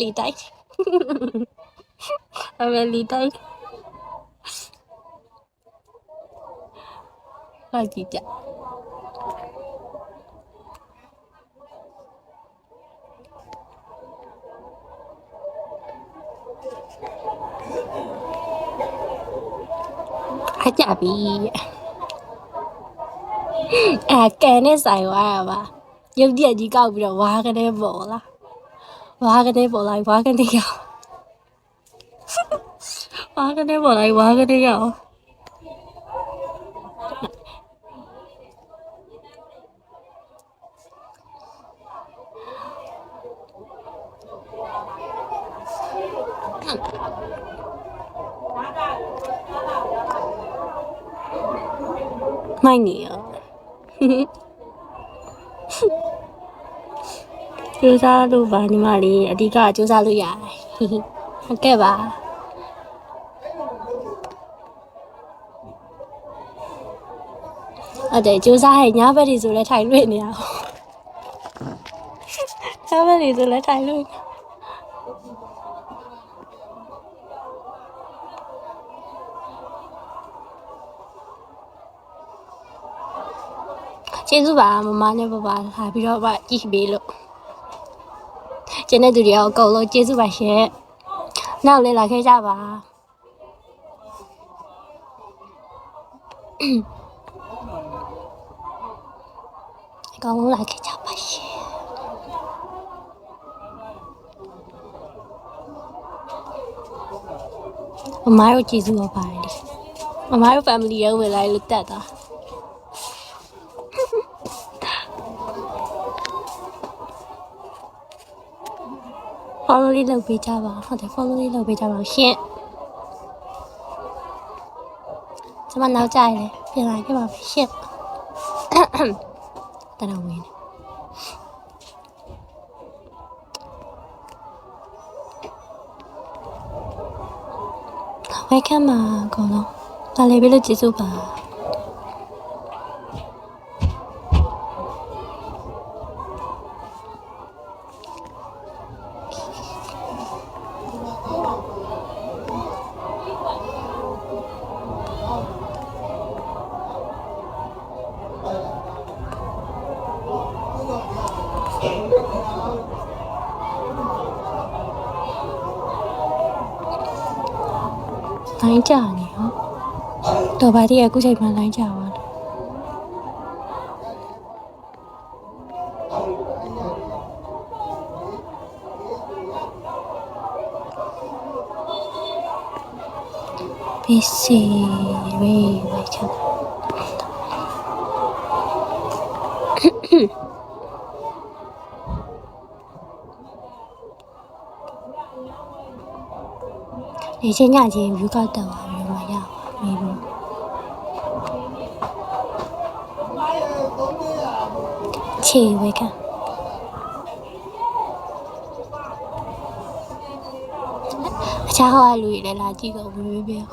လီတိုက်အမေလီတိုက်လာကြည့်ကြအကြပြီကန်နဲ့ဆိုင်သွားရပါရုပ်တရက်ကြီးကောက်ပြီးတော့ဝါးကနေပေါ်လာဝါးကနေပေါ်လာဝါးကနေရောက်ဝါးကနေပေါ်လာဝါးကနေရောက်မိုက်နေရကျိုးစားလို့ပါညီမလေးအဓိကကျိုးစားလို့ရတယ်ဟုတ်ကဲ့ပါအဲ့ဒါကျိုးစားရဲ့ညဘက်တွေဆိုလဲထိုင်လွှင့်နေရအောင်ညဘက်တွေဆိုလဲထိုင်လွှင့်ကျေးဇူးပါမမနဲ့ပပလာပြီးတော့ကြည့်ပေးလို့ကျန်တဲ့သူတွေရောအကုန်လုံးကျေးဇူးပါရှင်နောက်လည်းလာခဲ့ကြပါအကုန်လုံးလာခဲ့ကြပါရှင်မမတို့ကျေးဇူးပါပါတယ်မမတို့ family ရောဝင်လာလို့တက်တာfollow လေးလုပ်ပေးကြပါဟုတ်တယ် follow လေးလုပ်ပေးကြပါရှင်ကျွန်မနောက်ကြရလေပြန်လာခဲ့ပါမယ်ရှင်တရဝင်းဝဲခမ်းမှာအကုန်လုံးဒါလေးပဲလို့ကျေးဇူးပါလိုင်းကြနေဟောတော်ပါသေးအခုချိန်မှလိုင်းကြပါလို့ပစ္စည်းဝေးဝေးချင်你先下去预告等啊，有没有？没有。切，我看。恰好还录来垃圾个，没有。